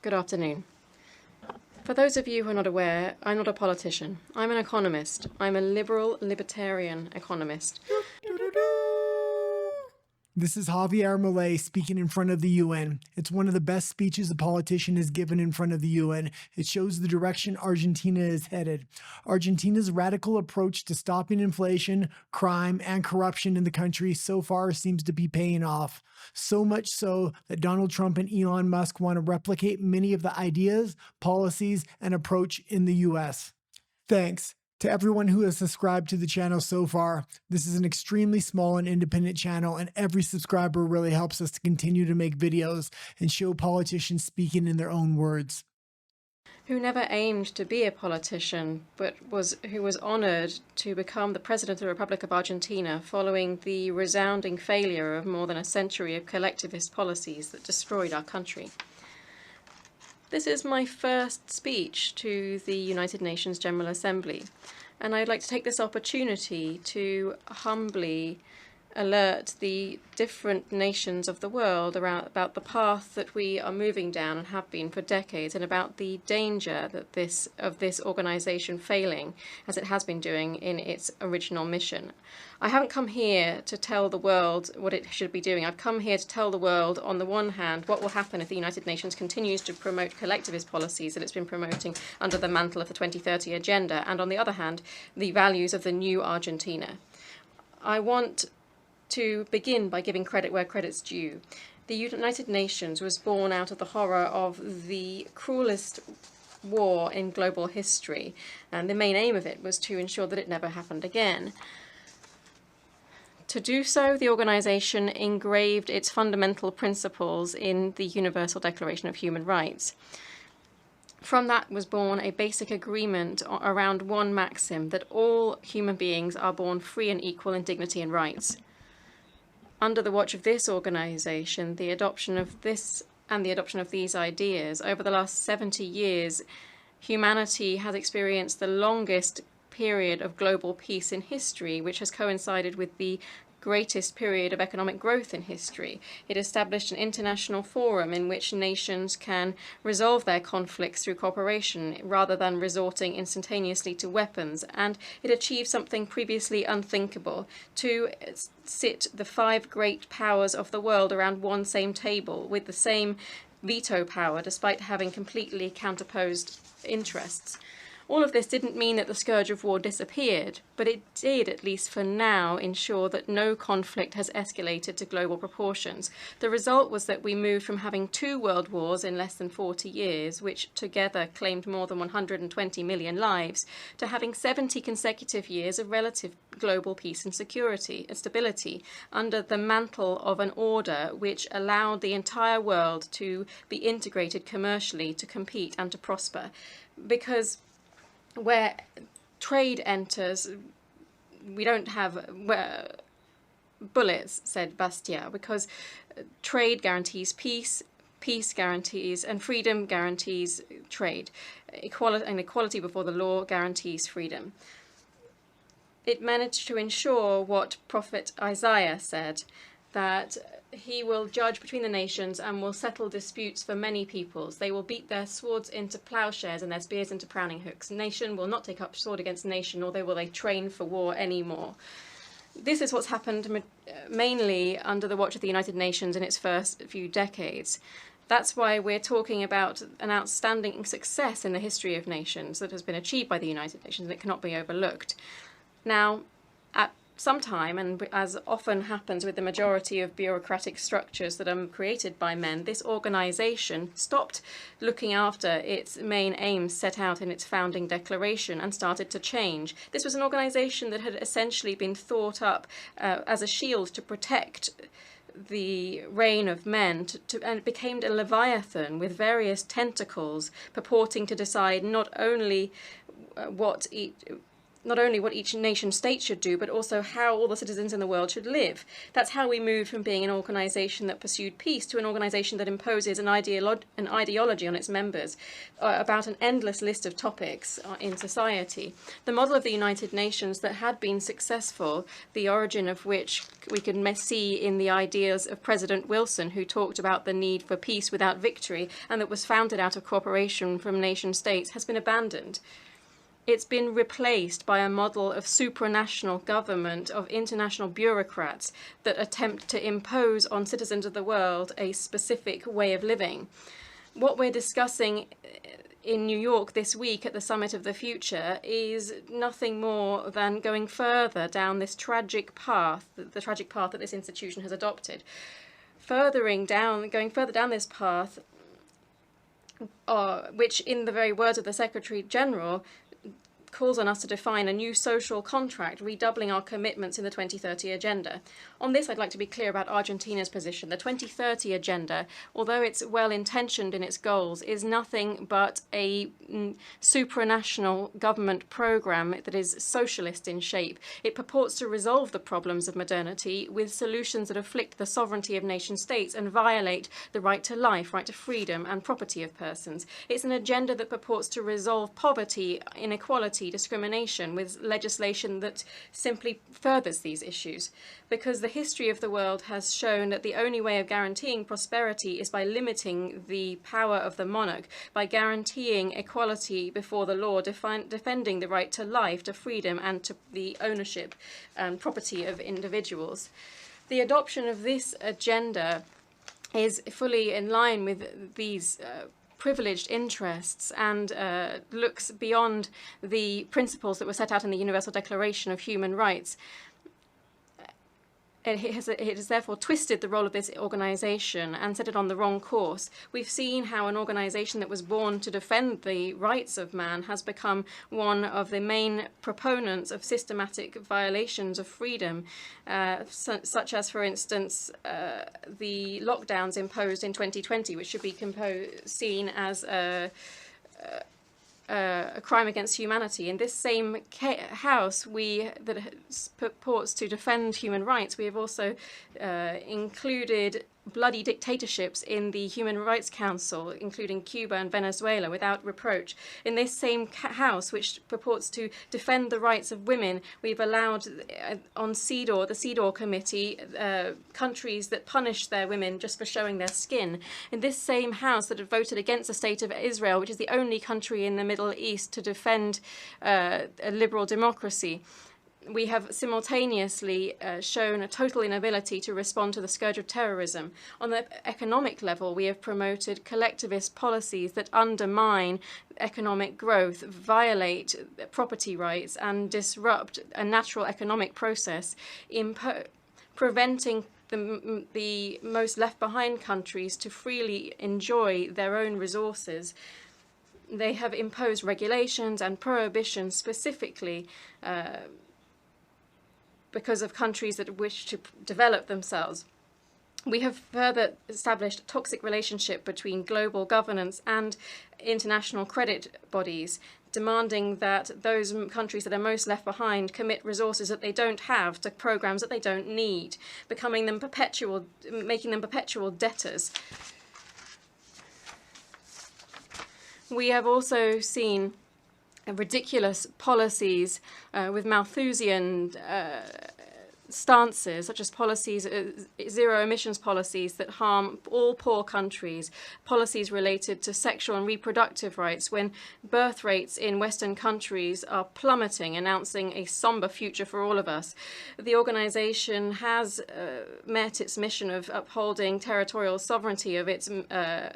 Good afternoon. For those of you who are not aware, I'm not a politician. I'm an economist. I'm a liberal, libertarian economist. This is Javier Milei speaking in front of the UN. It's one of the best speeches a politician has given in front of the UN. It shows the direction Argentina is headed. Argentina's radical approach to stopping inflation, crime, and corruption in the country so far seems to be paying off. So much so that Donald Trump and Elon Musk want to replicate many of the ideas, policies, and approach in the US. Thanks to everyone who has subscribed to the channel so far. This is an extremely small and independent channel, and every subscriber really helps us to continue to make videos and show politicians speaking in their own words. Who never aimed to be a politician, but who was honoured to become the President of the Republic of Argentina following the resounding failure of more than a century of collectivist policies that destroyed our country. This is my first speech to the United Nations General Assembly, and I'd like to take this opportunity to humbly alert the different nations of the world about the path that we are moving down and have been for decades, and about the danger that this organisation failing, as it has been doing in its original mission. I haven't come here to tell the world what it should be doing. I've come here to tell the world, on the one hand, what will happen if the United Nations continues to promote collectivist policies that it's been promoting under the mantle of the 2030 Agenda, and on the other hand, the values of the new Argentina. I want to begin by giving credit where credit's due. The United Nations was born out of the horror of the cruelest war in global history, and the main aim of it was to ensure that it never happened again. To do so, the organisation engraved its fundamental principles in the Universal Declaration of Human Rights. From that was born a basic agreement around one maxim, that all human beings are born free and equal in dignity and rights. Under the watch of this organisation, the adoption of this and the adoption of these ideas, over the last 70 years, humanity has experienced the longest period of global peace in history, which has coincided with the greatest period of economic growth in history. It established an international forum in which nations can resolve their conflicts through cooperation rather than resorting instantaneously to weapons, and it achieved something previously unthinkable: to sit the 5 great powers of the world around one same table with the same veto power, despite having completely counterposed interests. All of this didn't mean that the scourge of war disappeared, but it did, at least for now, ensure that no conflict has escalated to global proportions. The result was that we moved from having 2 world wars in less than 40 years, which together claimed more than 120 million lives, to having 70 consecutive years of relative global peace and security and stability under the mantle of an order which allowed the entire world to be integrated commercially, to compete and to prosper. Because where trade enters, we don't have bullets, said Bastiat, because trade guarantees peace, peace guarantees, and freedom guarantees trade. Equality before the law guarantees freedom. It managed to ensure what Prophet Isaiah said, that he will judge between the nations and will settle disputes for many peoples. They will beat their swords into plowshares and their spears into pruning hooks. Nation will not take up sword against nation, nor will they train for war anymore. This is what's happened mainly under the watch of the United Nations in its first few decades. That's why we're talking about an outstanding success in the history of nations that has been achieved by the United Nations, and it cannot be overlooked. Now, at some time, and as often happens with the majority of bureaucratic structures that are created by men, this organisation stopped looking after its main aims set out in its founding declaration and started to change. This was an organisation that had essentially been thought up as a shield to protect the reign of men, and it became a leviathan with various tentacles purporting to decide not only what not only what each nation state should do, but also how all the citizens in the world should live. That's how we moved from being an organisation that pursued peace to an organisation that imposes an ideology on its members about an endless list of topics in society. The model of the United Nations that had been successful, the origin of which we can see in the ideas of President Wilson, who talked about the need for peace without victory, and that was founded out of cooperation from nation states, has been abandoned. It's been replaced by a model of supranational government, of international bureaucrats that attempt to impose on citizens of the world a specific way of living. What we're discussing in New York this week at the Summit of the Future is nothing more than going further down this tragic path, the tragic path that this institution has adopted. Going further down this path, which in the very words of the Secretary General, calls on us to define a new social contract, redoubling our commitments in the 2030 Agenda. On this, I'd like to be clear about Argentina's position. The 2030 Agenda, although it's well-intentioned in its goals, is nothing but a supranational government program that is socialist in shape. It purports to resolve the problems of modernity with solutions that afflict the sovereignty of nation states and violate the right to life, right to freedom, and property of persons. It's an agenda that purports to resolve poverty, inequality, discrimination with legislation that simply furthers these issues, because the history of the world has shown that the only way of guaranteeing prosperity is by limiting the power of the monarch, by guaranteeing equality before the law, defending the right to life, to freedom, and to the ownership and property of individuals. The adoption of this agenda is fully in line with these privileged interests and looks beyond the principles that were set out in the Universal Declaration of Human Rights. It has therefore twisted the role of this organisation and set it on the wrong course. We've seen how an organisation that was born to defend the rights of man has become one of the main proponents of systematic violations of freedom, such as, for instance, the lockdowns imposed in 2020, which should be seen as a crime against humanity. In this same house, that purports to defend human rights, we have also included bloody dictatorships in the Human Rights Council, including Cuba and Venezuela, without reproach. In this same house, which purports to defend the rights of women, we've allowed on CEDAW, the CEDAW Committee, countries that punish their women just for showing their skin. In this same house that had voted against the State of Israel, which is the only country in the Middle East to defend a liberal democracy, we have simultaneously shown a total inability to respond to the scourge of terrorism. On the economic level, we have promoted collectivist policies that undermine economic growth, violate property rights, and disrupt a natural economic process, preventing the most left-behind countries to freely enjoy their own resources. They have imposed regulations and prohibitions specifically because of countries that wish to develop themselves. We have further established a toxic relationship between global governance and international credit bodies, demanding that those countries that are most left behind commit resources that they don't have to programs that they don't need, making them perpetual debtors. We have also seen ridiculous policies with Malthusian stances, such as policies, zero emissions policies that harm all poor countries, policies related to sexual and reproductive rights, when birth rates in Western countries are plummeting, announcing a somber future for all of us. The organization has met its mission of upholding territorial sovereignty of its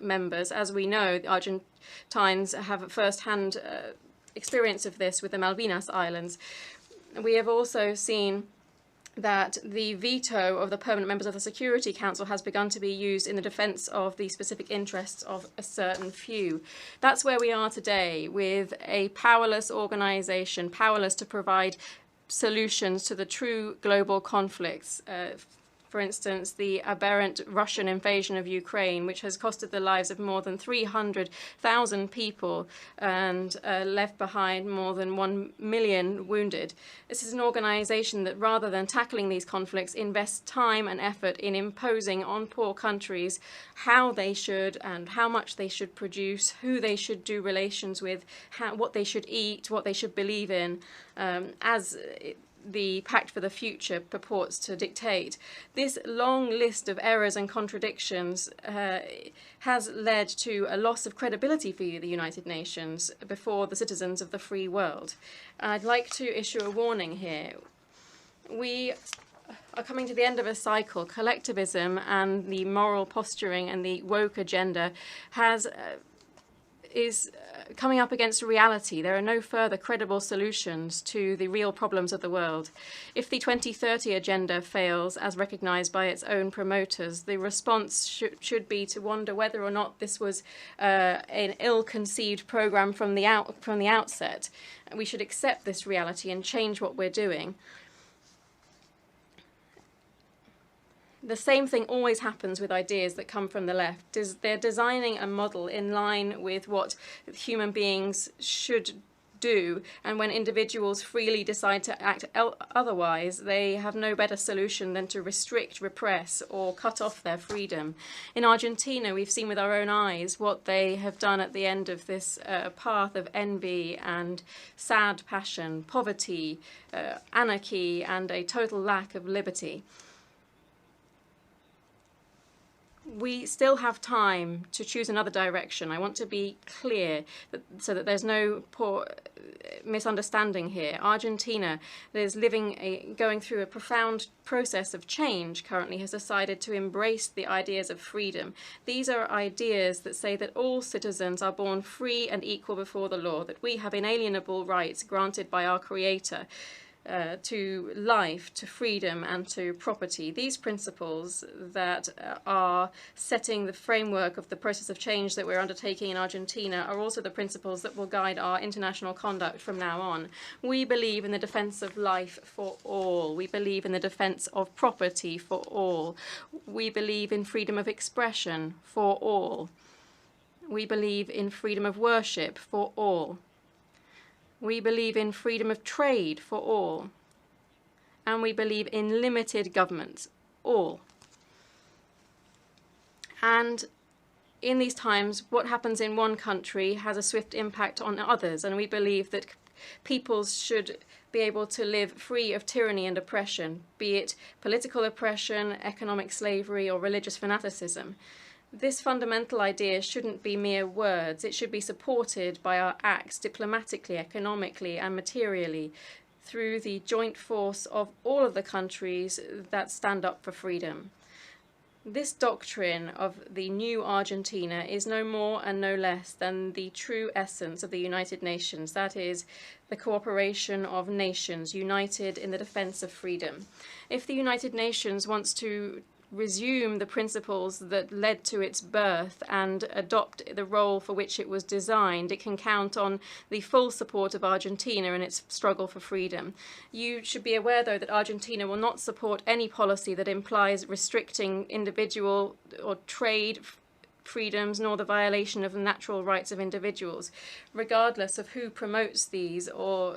members. As we know, the Argentines have first-hand experience of this with the Malvinas Islands. We have also seen that the veto of the permanent members of the Security Council has begun to be used in the defense of the specific interests of a certain few. That's where we are today, with a powerless organization, powerless to provide solutions to the true global conflicts For instance, the aberrant Russian invasion of Ukraine, which has costed the lives of more than 300,000 people and left behind more than 1 million wounded. This is an organization that, rather than tackling these conflicts, invests time and effort in imposing on poor countries how they should and how much they should produce, who they should do relations with, what they should eat, what they should believe in, as the Pact for the Future purports to dictate. This long list of errors and contradictions has led to a loss of credibility for the United Nations before the citizens of the free world. I'd like to issue a warning here. We are coming to the end of a cycle. Collectivism and the moral posturing and the woke agenda is coming up against reality. There are no further credible solutions to the real problems of the world. If the 2030 agenda fails, as recognized by its own promoters, the response should be to wonder whether or not this was an ill-conceived program from the outset. We should accept this reality and change what we're doing. The same thing always happens with ideas that come from the left. They're designing a model in line with what human beings should do, and when individuals freely decide to act otherwise, they have no better solution than to restrict, repress, or cut off their freedom. In Argentina, we've seen with our own eyes what they have done at the end of this path of envy and sad passion, poverty, anarchy, and a total lack of liberty. We still have time to choose another direction. I want to be clear so that there's no poor misunderstanding here. Argentina, that is going through a profound process of change currently, has decided to embrace the ideas of freedom. These are ideas that say that all citizens are born free and equal before the law, that we have inalienable rights granted by our Creator to life, to freedom, and to property. These principles that are setting the framework of the process of change that we're undertaking in Argentina are also the principles that will guide our international conduct from now on. We believe in the defense of life for all. We believe in the defense of property for all. We believe in freedom of expression for all. We believe in freedom of worship for all. We believe in freedom of trade for all. And we believe in limited government, all. And in these times, what happens in one country has a swift impact on others, and we believe that peoples should be able to live free of tyranny and oppression, be it political oppression, economic slavery, or religious fanaticism. This fundamental idea shouldn't be mere words. It should be supported by our acts diplomatically, economically, and materially through the joint force of all of the countries that stand up for freedom. This doctrine of the new Argentina is no more and no less than the true essence of the United Nations. That is, the cooperation of nations united in the defense of freedom. If the United Nations wants to resume the principles that led to its birth and adopt the role for which it was designed, it can count on the full support of Argentina in its struggle for freedom. You should be aware, though, that Argentina will not support any policy that implies restricting individual or trade freedoms, nor the violation of the natural rights of individuals, regardless of who promotes these or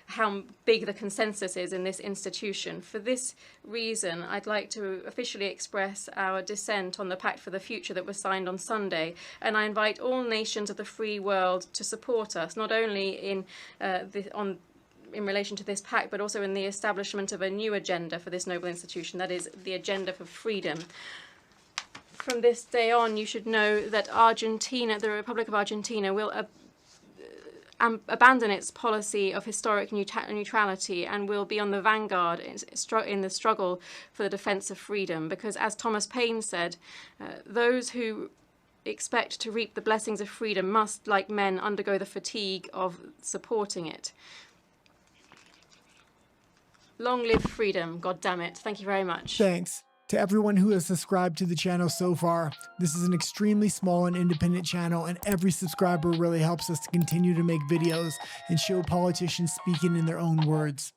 how big the consensus is in this institution. For this reason, I'd like to officially express our dissent on the Pact for the Future that was signed on Sunday, and I invite all nations of the free world to support us, not only in relation to this pact, but also in the establishment of a new agenda for this noble institution, that is, the agenda for freedom. From this day on, you should know that Argentina, the Republic of Argentina, will abandon its policy of historic neutrality and will be on the vanguard in the struggle for the defense of freedom. Because, as Thomas Paine said, those who expect to reap the blessings of freedom must, like men, undergo the fatigue of supporting it. Long live freedom, God damn it. Thank you very much. Thanks. To everyone who has subscribed to the channel so far, this is an extremely small and independent channel, and every subscriber really helps us to continue to make videos and show politicians speaking in their own words.